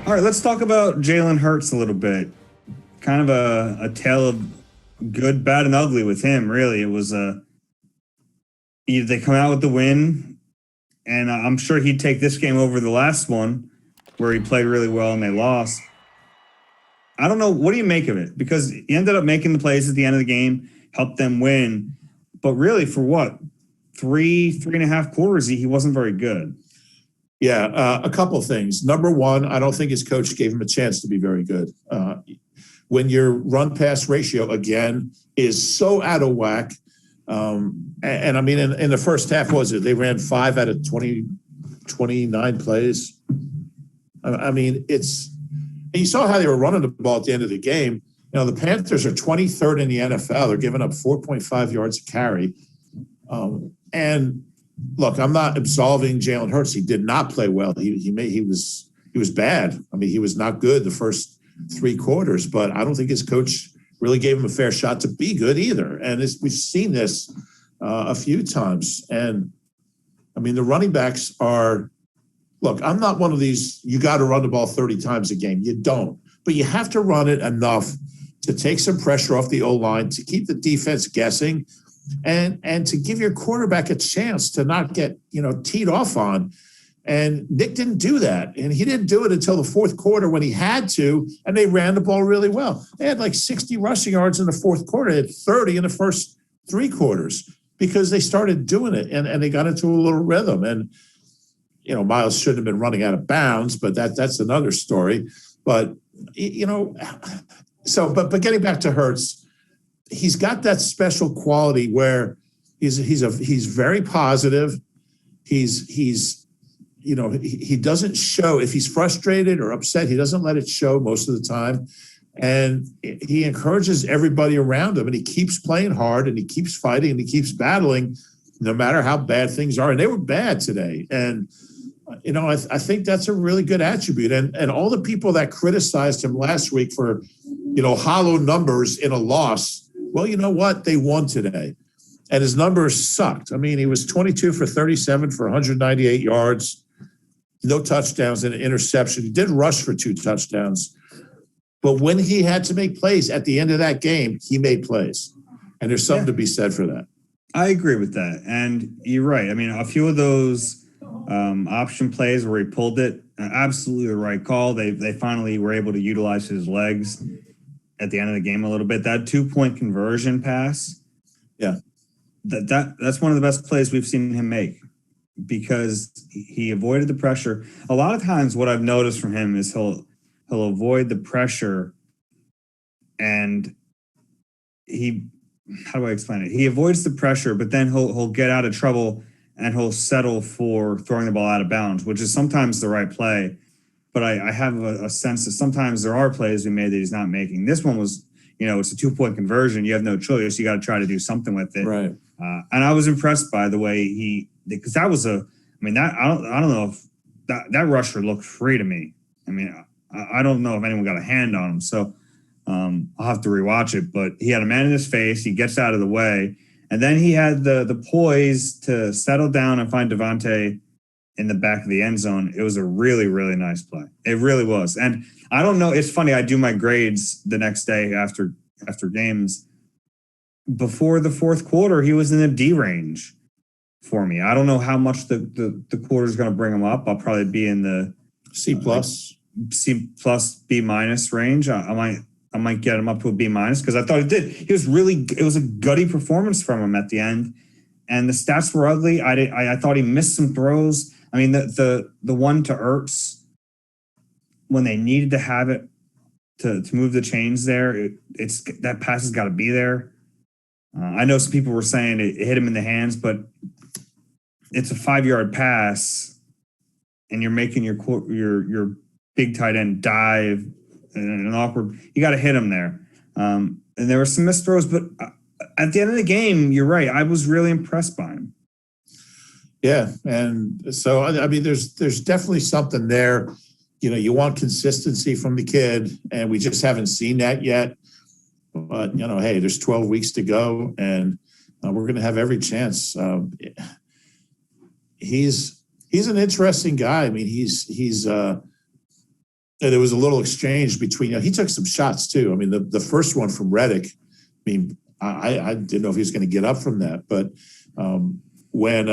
All right, let's talk about Jalen Hurts a little bit. Kind of a tale of good, bad, and ugly with him, really. It was they come out with the win, and I'm sure he'd take this game over the last one where he played really well and they lost. I don't know. What do you make of it? Because he ended up making the plays at the end of the game, helped them win. But really, for what? Three and a half quarters, he wasn't very good. Yeah, a couple of things. Number one, I don't think his coach gave him a chance to be very good. When your run-pass ratio, again, is so out of whack, and I mean, in the first half, they ran 5 out of 29 plays. I mean, and you saw how they were running the ball at the end of the game. You know, the Panthers are 23rd in the NFL. They're giving up 4.5 yards a carry. And look, I'm not absolving Jalen Hurts. He did not play well. He was bad. I mean, he was not good the first 3 quarters, but I don't think his coach really gave him a fair shot to be good either. And we've seen this a few times. And I mean, the running backs are, look, I'm not one of these, you got to run the ball 30 times a game. You don't, but you have to run it enough to take some pressure off the O-line, to keep the defense guessing, and to give your quarterback a chance to not get, teed off on. And Nick didn't do that. And he didn't do it until the fourth quarter when he had to, and they ran the ball really well. They had like 60 rushing yards in the fourth quarter. They had 30 in the first 3 quarters because they started doing it, and they got into a little rhythm. And, Miles shouldn't have been running out of bounds, but that's another story. But, but getting back to Hurts, he's got that special quality where he's very positive. He doesn't show if he's frustrated or upset. He doesn't let it show most of the time, and he encourages everybody around him. And he keeps playing hard, and he keeps fighting, and he keeps battling, no matter how bad things are. And they were bad today, and I think that's a really good attribute. And all the people that criticized him last week for hollow numbers in a loss. Well, you know what? They won today. And his numbers sucked. I mean, he was 22 for 37 for 198 yards, no touchdowns and an interception. He did rush for 2 touchdowns. But when he had to make plays at the end of that game, he made plays. And there's something to be said for that. I agree with that. And you're right. I mean, a few of those option plays where he pulled it, absolutely the right call. They finally were able to utilize his legs at the end of the game a little bit. That 2-point conversion pass, that's one of the best plays we've seen him make, because he avoided the pressure. A lot of times what I've noticed from him is he'll avoid the pressure, and how do I explain it? He avoids the pressure, but then he'll get out of trouble and he'll settle for throwing the ball out of bounds, which is sometimes the right play. But I have a sense that sometimes there are plays we made that he's not making. This one was, it's a 2-point conversion. You have no choice. You got to try to do something with it. Right. And I was impressed by the way because that was I don't know if that rusher looked free to me. I mean, I don't know if anyone got a hand on him. So I'll have to rewatch it. But he had a man in his face. He gets out of the way. And then he had the poise to settle down and find Devontae in the back of the end zone. It was a really, really nice play. It really was. And I don't know. It's funny. I do my grades the next day after games. Before the fourth quarter, he was in the D range for me. I don't know how much the quarter is going to bring him up. I'll probably be in the C+, B- range. I might get him up to a B- because I thought it did. It was a gutty performance from him at the end. And the stats were ugly. I thought he missed some throws. I mean, the one to Ertz, when they needed to have it to move the chains there, that pass has got to be there. I know some people were saying it hit him in the hands, but it's a 5-yard pass, and you're making your big tight end dive in an awkward. You got to hit him there. And there were some missed throws, but at the end of the game, you're right. I was really impressed by him. Yeah, and so I mean, there's definitely something there. You want consistency from the kid, and we just haven't seen that yet. But hey, there's 12 weeks to go, and we're going to have every chance. He's an interesting guy. I mean, he's And there was a little exchange between, he took some shots too. I mean, the first one from Reddick, I mean, I didn't know if he was going to get up from that. But when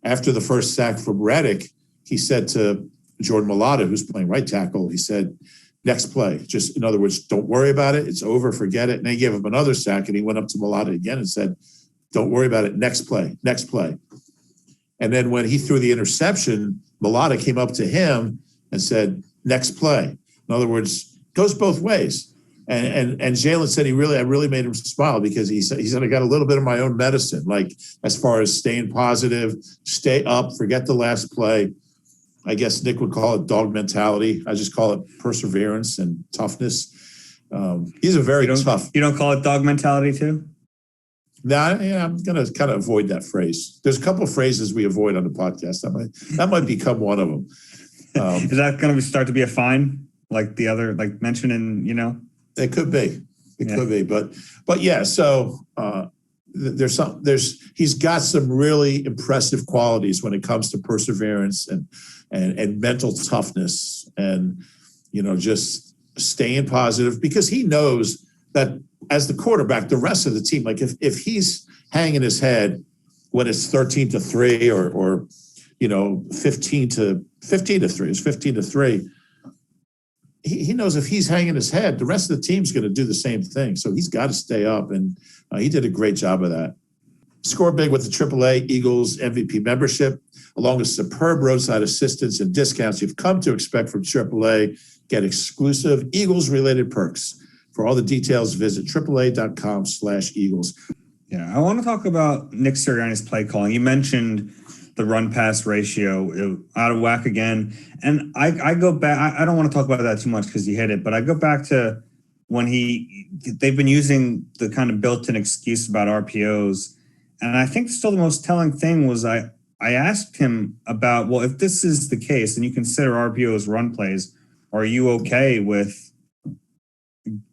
after the first sack from Reddick, he said to Jordan Mailata, who's playing right tackle, he said, next play. Just, in other words, don't worry about it. It's over. Forget it. And they gave him another sack, and he went up to Mailata again and said, don't worry about it. Next play. Next play. And then when he threw the interception, Mailata came up to him and said, next play. In other words, goes both ways. And Jalen said I really made him smile, because he said I got a little bit of my own medicine, like as far as staying positive, stay up, forget the last play. I guess Nick would call it dog mentality. I just call it perseverance and toughness. He's a very tough. You don't call it dog mentality too? No, I'm going to kind of avoid that phrase. There's a couple of phrases we avoid on the podcast. That might become one of them. Is that going to start to be a fine, like the other, like mentioning, It could be. It could be. But yeah, so he's got some really impressive qualities when it comes to perseverance and mental toughness and, just staying positive, because he knows that as the quarterback, the rest of the team, like if he's hanging his head when it's 13-3 or 15-3, it's 15-3. He knows if he's hanging his head, the rest of the team's going to do the same thing. So he's got to stay up, and he did a great job of that. Score big with the AAA Eagles MVP membership, along with superb roadside assistance and discounts you've come to expect from AAA. Get exclusive Eagles-related perks. For all the details, visit AAA.com/Eagles. Yeah, I want to talk about Nick Sirianni's play calling. You mentioned the run-pass ratio out of whack again. And I go back, I don't want to talk about that too much because you hit it, but I go back to when they've been using the kind of built-in excuse about RPOs. And I think still the most telling thing was I asked him about, well, if this is the case and you consider RPOs run plays, are you okay with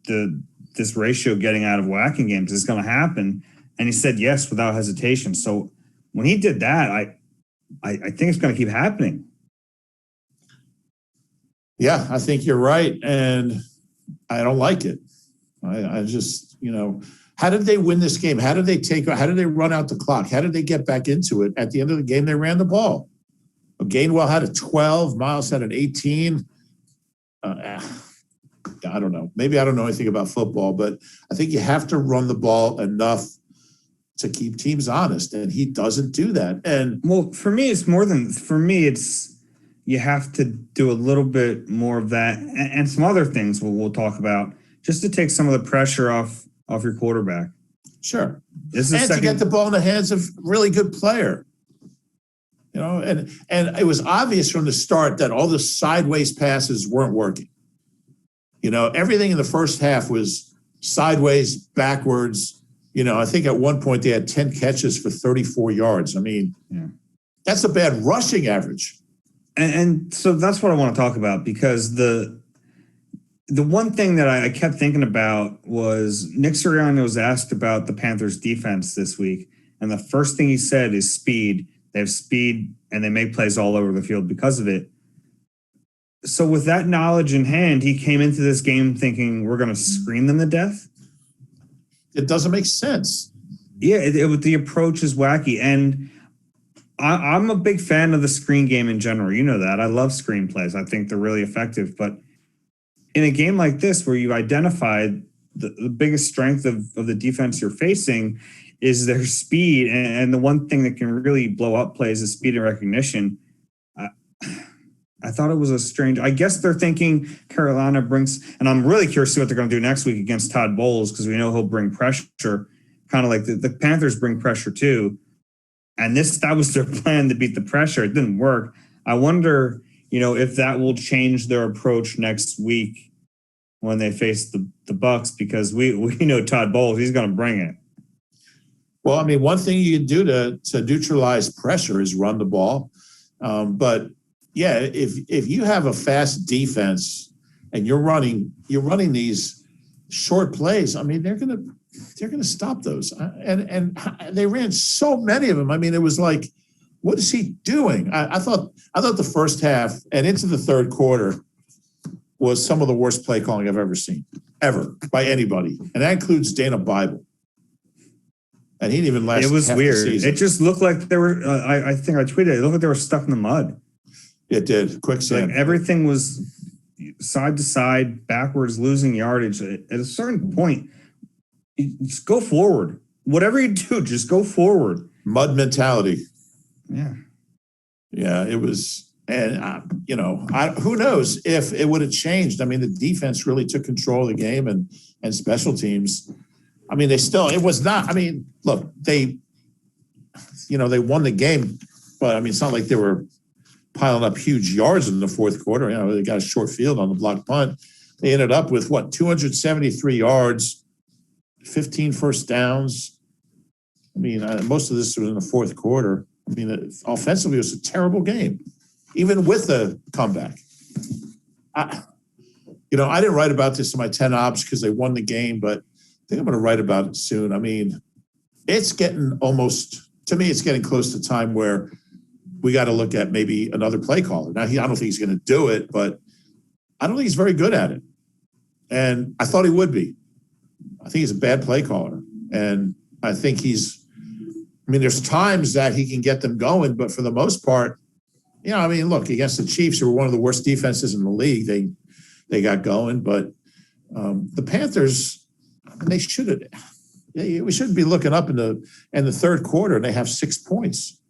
this ratio getting out of whack in games? Is it going to happen? And he said yes without hesitation. So when he did that, I think it's going to keep happening. Yeah, I think you're right. And I don't like it. I just, how did they win this game? How did they run out the clock? How did they get back into it? At the end of the game, they ran the ball. Gainwell had a 12, Miles had an 18. I don't know. Maybe I don't know anything about football, but I think you have to run the ball enough to keep teams honest, and he doesn't do that. And well, for me, it's you have to do a little bit more of that, and some other things we'll talk about, just to take some of the pressure off your quarterback. Sure, to get the ball in the hands of a really good player. And it was obvious from the start that all the sideways passes weren't working. Everything in the first half was sideways, backwards. I think at one point they had 10 catches for 34 yards. I mean, That's a bad rushing average. And so that's what I want to talk about, because the one thing that I kept thinking about was Nick Sirianni was asked about the Panthers defense this week. And the first thing he said is speed. They have speed and they make plays all over the field because of it. So with that knowledge in hand, he came into this game thinking we're going to scream them to death. It doesn't make sense. Yeah, the approach is wacky. And I'm a big fan of the screen game in general. You know that. I love screen plays. I think they're really effective. But in a game like this, where you've identified the biggest strength of the defense you're facing is their speed. And the one thing that can really blow up plays is speed and recognition. I thought it was a strange. I guess they're thinking Carolina brings, and I'm really curious to see what they're going to do next week against Todd Bowles, because we know he'll bring pressure, kind of like the Panthers bring pressure too. And that was their plan, to beat the pressure. It didn't work. I wonder, if that will change their approach next week when they face the Bucks, because we know Todd Bowles, he's going to bring it. Well, I mean, one thing you can do to neutralize pressure is run the ball, but. Yeah, if you have a fast defense and you're running these short plays, I mean they're gonna stop those. And they ran so many of them. I mean, it was like, what is he doing? I thought the first half and into the third quarter, was some of the worst play calling I've ever seen, ever, by anybody. And that includes Dana Bible. And he didn't even last. It was half weird. the season. It just looked like they were, I think I tweeted, it looked like they were stuck in the mud. It did. Quicksand. Like everything was side to side, backwards, losing yardage. At a certain point, just go forward. Whatever you do, just go forward. Mud mentality. Yeah. Yeah, it was. And, who knows if it would have changed. I mean, the defense really took control of the game and special teams. I mean, it was not, I mean, look, they won the game, but I mean, it's not like they were piling up huge yards in the fourth quarter. You know, they got a short field on the blocked punt. They ended up with 273 yards, 15 first downs. I mean, most of this was in the fourth quarter. I mean, offensively, it was a terrible game, even with the comeback. I didn't write about this in my 10 ops because they won the game, but I think I'm going to write about it soon. I mean, it's getting it's getting close to time where we got to look at maybe another play caller. Now, I don't think he's going to do it, but I don't think he's very good at it. And I thought he would be. I think he's a bad play caller. And I think there's times that he can get them going, but for the most part, look, against the Chiefs, who were one of the worst defenses in the league, they got going. But the Panthers, we shouldn't be looking up in the third quarter and they have 6 points.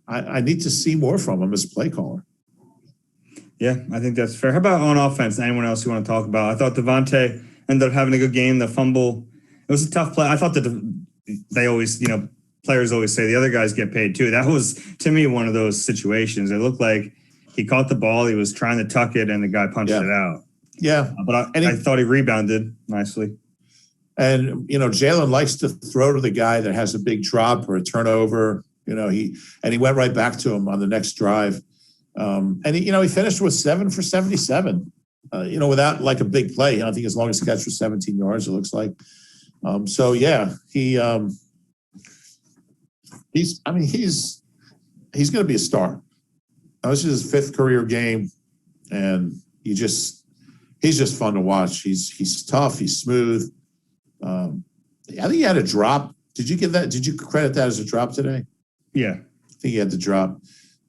I need to see more from him as a play caller. Yeah, I think that's fair. How about on offense? Anyone else you want to talk about? I thought Devontae ended up having a good game. The fumble, it was a tough play. I thought that they always, players always say the other guys get paid too. That was, to me, one of those situations. It looked like he caught the ball, he was trying to tuck it, and the guy punched it out. Yeah. But I thought he rebounded nicely. And, Jalen likes to throw to the guy that has a big drop or a turnover. He went right back to him on the next drive. And he finished with 7 for 77, without like a big play. I think his longest catch was 17 yards, it looks like. He's going to be a star. This is his 5th career game, and he's just fun to watch. He's tough. He's smooth. I think he had a drop. Did you get that? Did you credit that as a drop today? Yeah, I think he had the drop.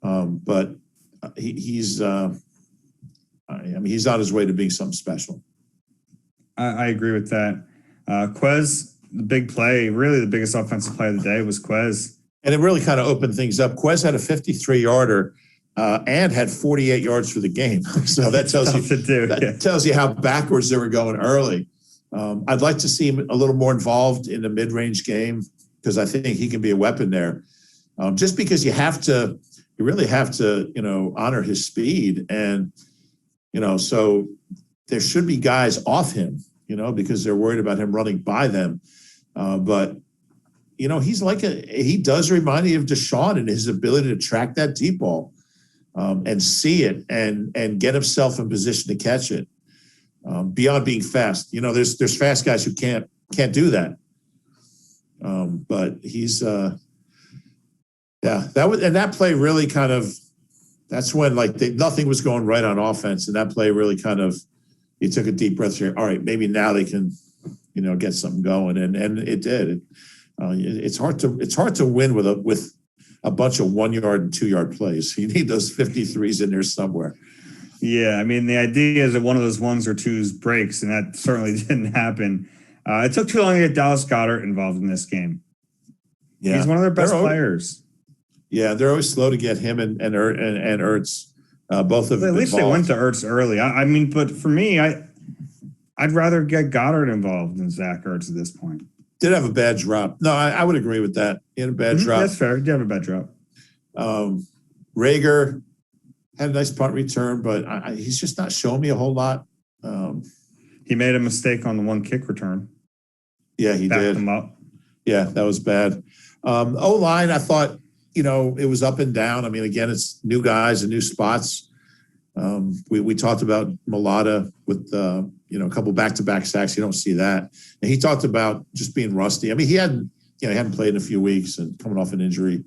But he's on his way to being something special. I agree with that. Quez, the big play, really the biggest offensive play of the day was Quez. And it really kind of opened things up. Quez had a 53-yarder and had 48 yards for the game. So that tells you how backwards they were going early. I'd like to see him a little more involved in the mid-range game because I think he can be a weapon there. Just because you really have to, honor his speed. And, so there should be guys off him, because they're worried about him running by them. But he does remind me of Deshaun in his ability to track that deep ball and see it and get himself in position to catch it beyond being fast. There's fast guys who can't do that. But he's that play really kind of, that's when nothing was going right on offense. And that play really kind of, you took a deep breath here. All right, maybe now they can, get something going. And it did. It's hard to win with a bunch of 1 yard and 2 yard plays. You need those 53s in there somewhere. Yeah, I mean, the idea is that one of those 1s or 2s breaks, and that certainly didn't happen. It took too long to get Dallas Goedert involved in this game. Yeah, he's one of their best players. Yeah, they're always slow to get him and Ertz. Both of them. At least they went to Ertz early. I mean, but for me, I'd rather get Goddard involved than Zach Ertz at this point. Did have a bad drop. No, I would agree with that. He had a bad drop. That's fair. He did have a bad drop. Rager had a nice punt return, but he's just not showing me a whole lot. He made a mistake on the one kick return. Yeah, he did. Him up. Yeah, that was bad. O-line, I thought, it was up and down. I mean, again, it's new guys and new spots. We talked about Mulata with, a couple back-to-back sacks. You don't see that. And he talked about just being rusty. I mean, he hadn't played in a few weeks and coming off an injury.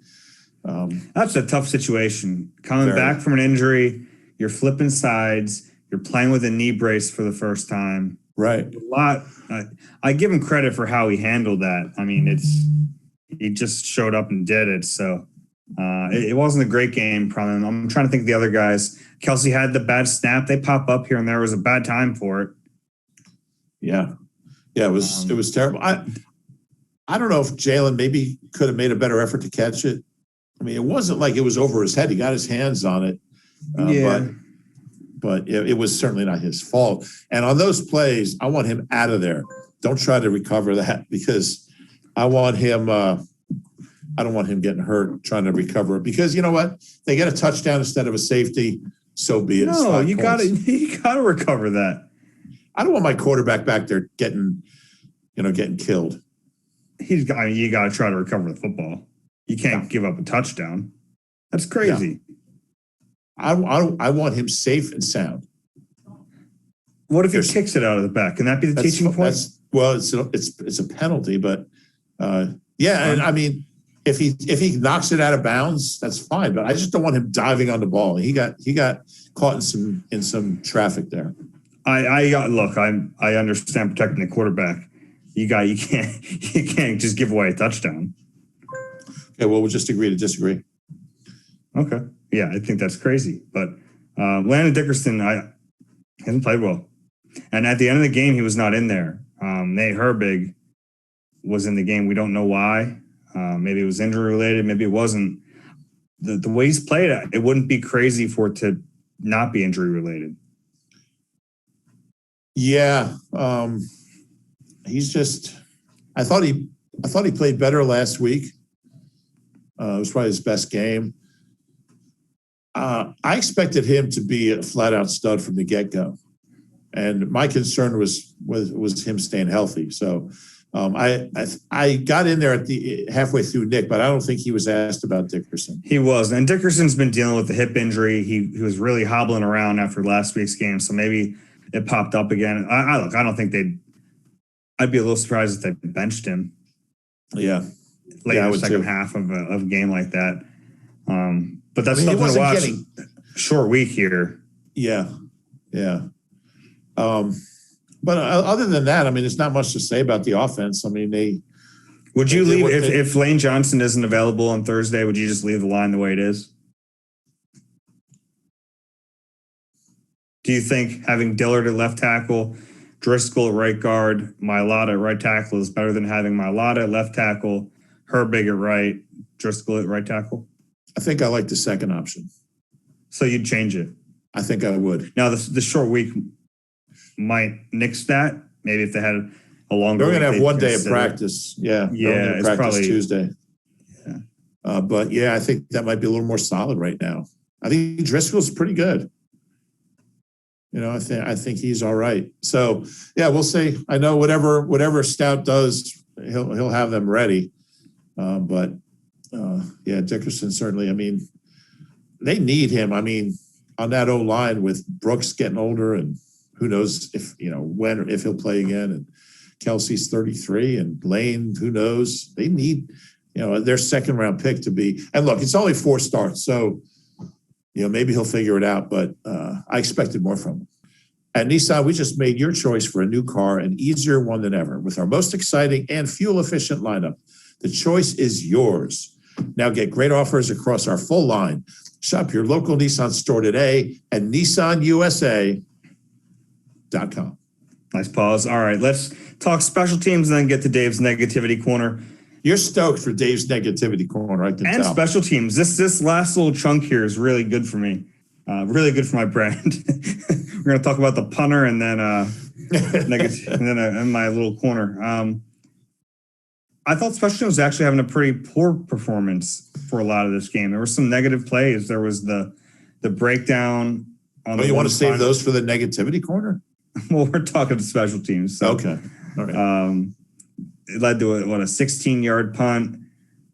That's a tough situation. Coming back from an injury, You're flipping sides. You're playing with a knee brace for the first time. Right. A lot. I give him credit for how he handled that. I mean, he just showed up and did it. So it wasn't a great game from him. I'm trying to think of the other guys. Kelsey had the bad snap. They pop up here and there. It was a bad time for it. Yeah. Yeah, it was terrible. I don't know if Jalen maybe could have made a better effort to catch it. I mean, it wasn't like it was over his head. He got his hands on it. But it was certainly not his fault. And on those plays, I want him out of there. Don't try to recover that, because I want him I don't want him getting hurt trying to recover it, because you know what? They get a touchdown instead of a safety. So be it. No, you gotta recover that. I don't want my quarterback back there getting killed. You got to try to recover the football. You can't give up a touchdown. That's crazy. Yeah. I want him safe and sound. What if he kicks it out of the back? Can that be the teaching point? Well, it's a penalty, but and I mean, if he knocks it out of bounds, that's fine. But I just don't want him diving on the ball. He got caught in some traffic there. I understand protecting the quarterback. You can't just give away a touchdown. Okay, well, we'll just agree to disagree. Okay. Yeah, I think that's crazy. But Landon Dickerson, hasn't played well. And at the end of the game, he was not in there. Nate Herbig was in the game. We don't know why. Maybe it was injury related. Maybe it wasn't. The way he's played, it wouldn't be crazy for it to not be injury related. Yeah. He's just, I thought he played better last week. It was probably his best game. I expected him to be a flat out stud from the get-go. And my concern was him staying healthy. So I got in there at the halfway through Nick, but I don't think he was asked about Dickerson. He was, and Dickerson's been dealing with the hip injury. He was really hobbling around after last week's game, so maybe it popped up again. I don't think I'd be a little surprised if they benched him. Yeah, late in the second half of a game like that. But that's something to watch. Short week here. Yeah. But other than that, I mean, there's not much to say about the offense. I mean, would you leave if Lane Johnson isn't available on Thursday? Would you just leave the line the way it is? Do you think having Dillard at left tackle, Driscoll at right guard, Mailata at right tackle is better than having Mailata at left tackle, Herbig at right, Driscoll at right tackle? I think I like the second option. So you'd change it? I think I would. Now, the short week might nix that. Maybe if they had a longer week. They're going to have 1 day of consider. Practice. Yeah. Yeah, it's probably Tuesday. Yeah. But yeah, I think that might be a little more solid right now. I think Driscoll's pretty good. I think he's all right. So yeah, we'll see. I know whatever Stout does, he'll have them ready. But Dickerson certainly. I mean, they need him. I mean, on that O line with Brooks getting older, and who knows if he'll play again. And Kelsey's 33, and Lane, who knows? They need their second round pick to be. And look, it's only 4 starts, so maybe he'll figure it out. But I expected more from him. At Nissan, we just made your choice for a new car an easier one than ever with our most exciting and fuel-efficient lineup. The choice is yours. Now get great offers across our full line. Shop your local Nissan store today at nissanusa.com. Nice pause. All right, let's talk special teams and then get to Dave's negativity corner. You're stoked for Dave's negativity corner, I can tell. And special teams. This last little chunk here is really good for me. Really good for my brand. We're going to talk about the punter and then in my little corner. I thought special teams was actually having a pretty poor performance for a lot of this game. There were some negative plays. There was the breakdown. You want to save those for the negativity corner? Well, we're talking to special teams. So, okay. All right. It led to a 16-yard punt.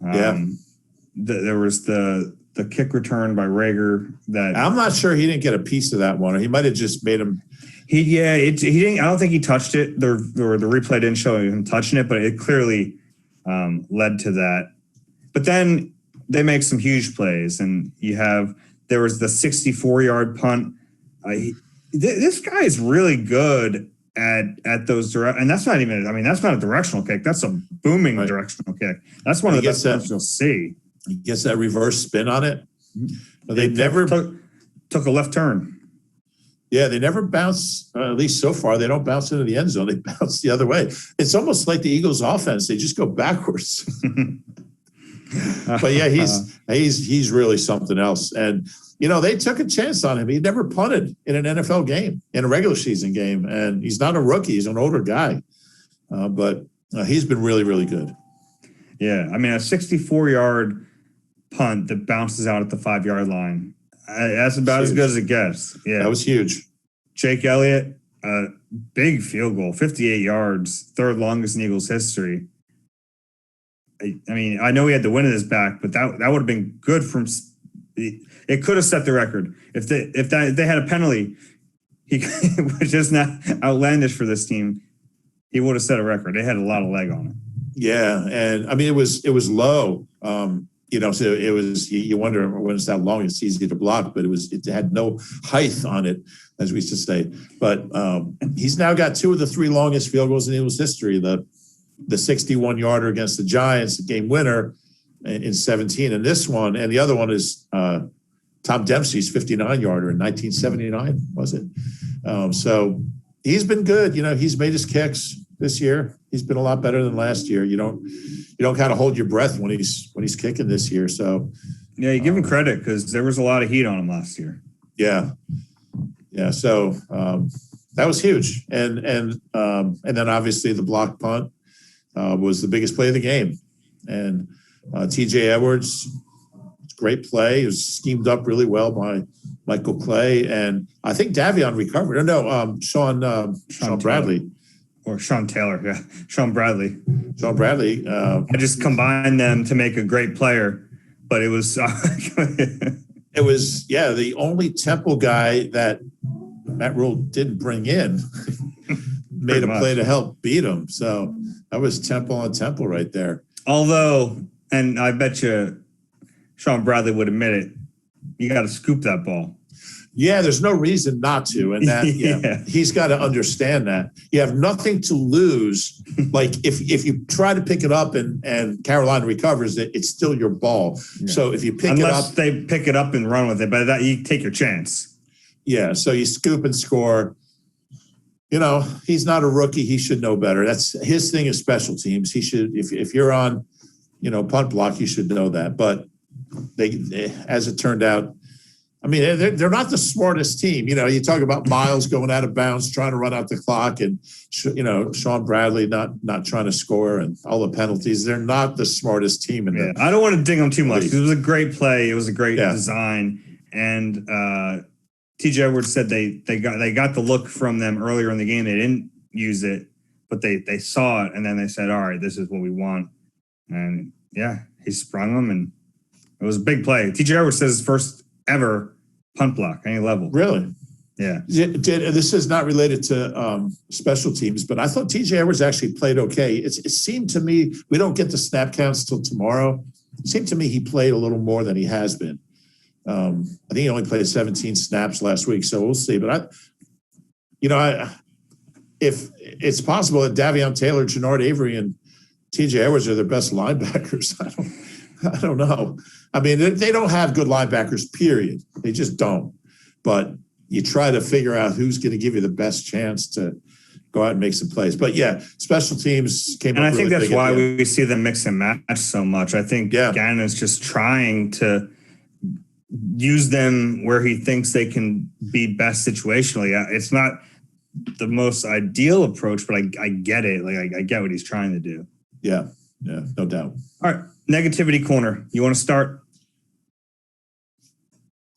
There was the kick return by Rager that I'm not sure he didn't get a piece of that one, or he might have just made him. He didn't. I don't think he touched it. The replay didn't show him touching it, but it clearly led to that. But then they make some huge plays, and there was the 64-yard punt This guy is really good at those and that's not even. I mean, that's not a directional kick. That's a booming directional kick. That's one of the best ones you'll see. He gets that reverse spin on it. They never took a left turn. Yeah, they never bounce, at least so far, they don't bounce into the end zone. They bounce the other way. It's almost like the Eagles offense. They just go backwards. But yeah, he's really something else. And, they took a chance on him. He never punted in an NFL game, in a regular season game. And he's not a rookie. He's an older guy. But he's been really, really good. Yeah, I mean, a 64-yard punt that bounces out at the 5-yard line. That's about as good as it gets. Yeah, that was huge. Jake Elliott, big field goal, 58 yards, third longest in Eagles history. I mean, I know he had the wind in his back, but that would have been good from. It could have set the record if they had a penalty, which is not outlandish for this team. He would have set a record. They had a lot of leg on it. Yeah, and I mean it was low. So it was, you wonder when it's that long, it's easy to block, but it had no height on it, as we used to say. But he's now got 2 of the 3 longest field goals in Eagles history. The 61-yarder against the Giants, the game winner in 17, and this one, and the other one is Tom Dempsey's 59-yarder in 1979, was it? So he's been good. He's made his kicks this year. He's been a lot better than last year. You don't kind of hold your breath when he's kicking this year. So yeah, you give him credit because there was a lot of heat on him last year. Yeah. So that was huge, and then obviously the block punt was the biggest play of the game, and T.J. Edwards, great play. It was schemed up really well by Michael Clay, and I think Davion recovered. Sean Bradley. Or Sean Taylor, yeah. Sean Bradley. I just combined them to make a great player, but it was the only Temple guy that Matt Rule didn't bring in made a play to help beat him. So that was Temple on Temple right there. Although, and I bet you Sean Bradley would admit it, you got to scoop that ball. Yeah, there's no reason not to. And that he's got to understand that. You have nothing to lose. Like if you try to pick it up and Carolina recovers it, it's still your ball. Yeah. So if you pick it up. Unless they pick it up and run with it, but that you take your chance. Yeah, so you scoop and score. He's not a rookie. He should know better. That's his thing is special teams. He should, if you're on, punt block, you should know that. But they as it turned out, I mean, they're not the smartest team. You talk about Miles going out of bounds, trying to run out the clock, and Sean Bradley not trying to score, and all the penalties. They're not the smartest team in there. I don't want to ding them too much because it was a great play. It was a great design, and T.J. Edwards said they got the look from them earlier in the game. They didn't use it, but they saw it, and then they said, "All right, this is what we want." And he sprung them, and it was a big play. T.J. Edwards says his first ever punt block, any level. Really? Yeah. This is not related to special teams, but I thought T.J. Edwards actually played okay. It seemed to me, we don't get the snap counts till tomorrow. It seemed to me he played a little more than he has been. I think he only played 17 snaps last week, so we'll see. But if it's possible that Davion Taylor, Jannard Avery, and T.J. Edwards are their best linebackers, I don't know. I mean, they don't have good linebackers, period. They just don't. But you try to figure out who's going to give you the best chance to go out and make some plays. But special teams came up. And I think that's why we see them mix and match so much. I think Gannon's just trying to use them where he thinks they can be best situationally. It's not the most ideal approach, but I get it. Like I get what he's trying to do. Yeah, no doubt. All right, negativity corner. You want to start?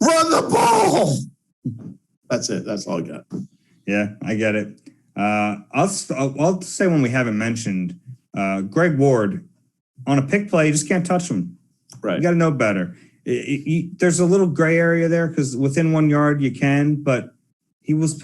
Run the ball. That's it. That's all I got. Yeah, I get it. I'll say one we haven't mentioned. Greg Ward, on a pick play, you just can't touch him. Right. You got to know better. There's a little gray area there because within 1 yard you can, but it was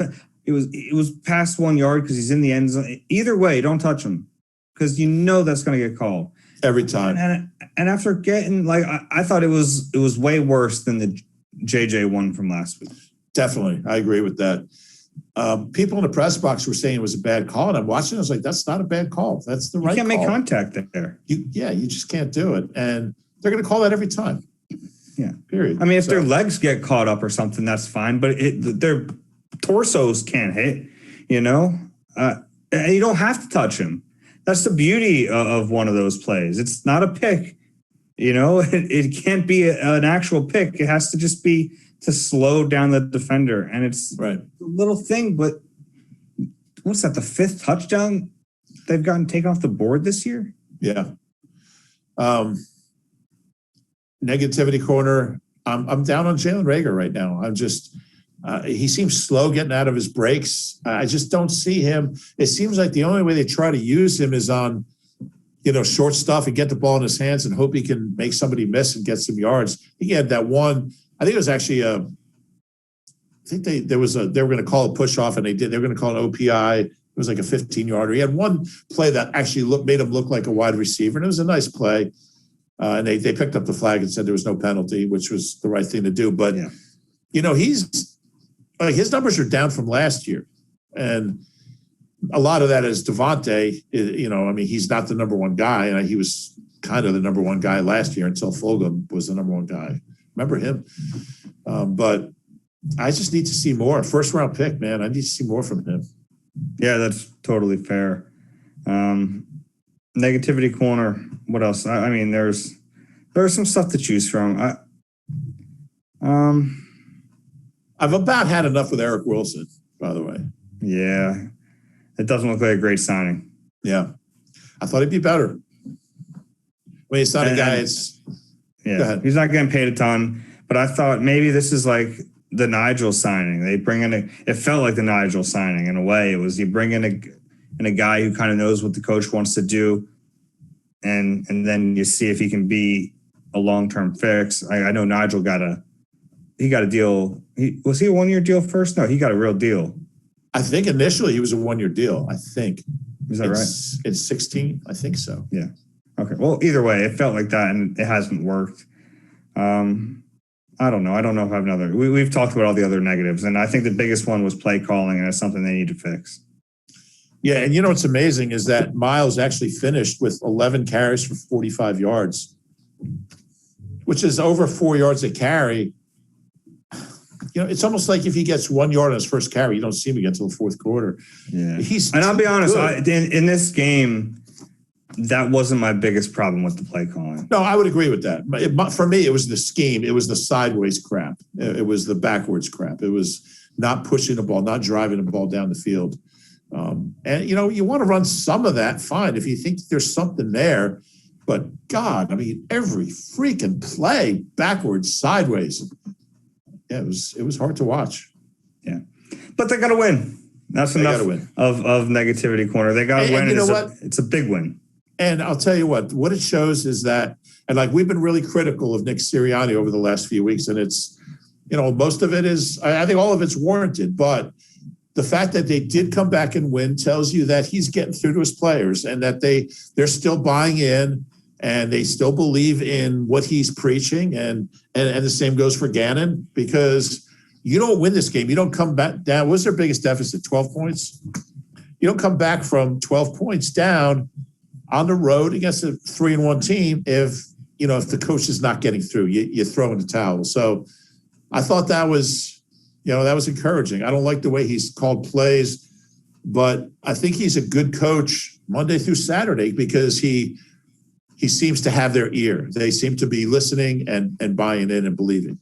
past 1 yard because he's in the end zone. Either way, don't touch him because that's going to get called every time. And after getting I thought it was way worse than the JJ one from last week. Definitely. I agree with that. People in the press box were saying it was a bad call, and I'm watching. I was like, "That's not a bad call. That's the right call." You can't make contact there. You just can't do it, and they're going to call that every time. Yeah. Period. I mean, if their legs get caught up or something, that's fine, but their torsos can't hit. And you don't have to touch him. That's the beauty of one of those plays. It's not a pick. It can't be an actual pick. It has to just be to slow down the defender. And it's right. A little thing, but what's that, the 5th touchdown they've gotten taken off the board this year? Yeah. Negativity corner. I'm down on Jalen Reagor right now. I'm just he seems slow getting out of his breaks. I just don't see him. It seems like the only way they try to use him is on short stuff and get the ball in his hands and hope he can make somebody miss and get some yards. He had that one. I think it was actually I think they were going to call a push off, and they did. They were going to call an OPI. It was like a 15-yarder. He had one play that actually made him look like a wide receiver, and it was a nice play. And they picked up the flag and said there was no penalty, which was the right thing to do. But he's like, his numbers are down from last year, and a lot of that is Devontae. He's not the number one guy, and he was kind of the number one guy last year until Fulgham was the number one guy. Remember him? But I just need to see more. First round pick, man. I need to see more from him. Yeah, that's totally fair. Negativity corner. What else? I mean, there's some stuff to choose from. I've about had enough with Eric Wilson, by the way. Yeah, it doesn't look like a great signing. Yeah, I thought he'd be better. It's not a guy. Yeah, he's not getting paid a ton, but I thought maybe this is like the Nigel signing. They bring in it felt like the Nigel signing in a way. It was you bring in a guy who kind of knows what the coach wants to do, and then you see if he can be a long-term fix. I know Nigel got a deal. Was he a 1-year deal first? No, he got a real deal. I think initially he was a 1-year deal. I think. Is that right? It's 16. I think so. Yeah. Okay. Well, either way, it felt like that, and it hasn't worked. I don't know. I don't know if I have another. We've talked about all the other negatives, and I think the biggest one was play calling, and it's something they need to fix. Yeah, and what's amazing is that Miles actually finished with 11 carries for 45 yards, which is over 4 yards a carry. It's almost like if he gets 1 yard on his first carry, you don't see him again until the fourth quarter. Yeah, and I'll be honest, in this game, that wasn't my biggest problem with the play calling. No, I would agree with that. For me, it was the scheme. It was the sideways crap. It was the backwards crap. It was not pushing the ball, not driving the ball down the field. And you want to run some of that, fine, if you think there's something there. But God, every freaking play, backwards, sideways. Yeah, it was hard to watch. Yeah, but they got to win. That's enough of negativity corner. They got to win. It's a big win. And I'll tell you what it shows is that, and like we've been really critical of Nick Sirianni over the last few weeks, and it's, most of it is, I think all of it's warranted, but the fact that they did come back and win tells you that he's getting through to his players and that they're still buying in and they still believe in what he's preaching. And the same goes for Gannon, because you don't win this game. You don't come back down. What's their biggest deficit? 12 points? You don't come back from 12 points down on the road against a 3-1 team if the coach is not getting through. You throw in the towel. So I thought that was encouraging. I don't like the way he's called plays, but I think he's a good coach Monday through Saturday because he seems to have their ear. They seem to be listening and buying in and believing.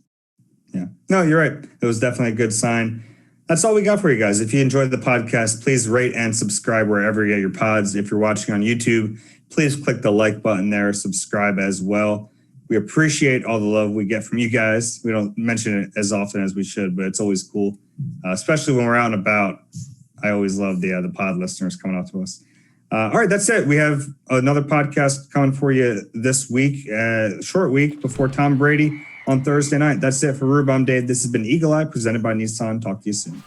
Yeah. No, you're right. It was definitely a good sign. That's all we got for you guys. If you enjoyed the podcast, please rate and subscribe wherever you get your pods. If you're watching on YouTube, please click the like button there, subscribe as well. We appreciate all the love we get from you guys. We don't mention it as often as we should, but it's always cool, especially when we're out and about. I always love the pod listeners coming out to us. All right, that's it. We have another podcast coming for you this week, short week before Tom Brady on Thursday night. That's it for Reuben. I'm Dave. This has been Eagle Eye presented by Nissan. Talk to you soon.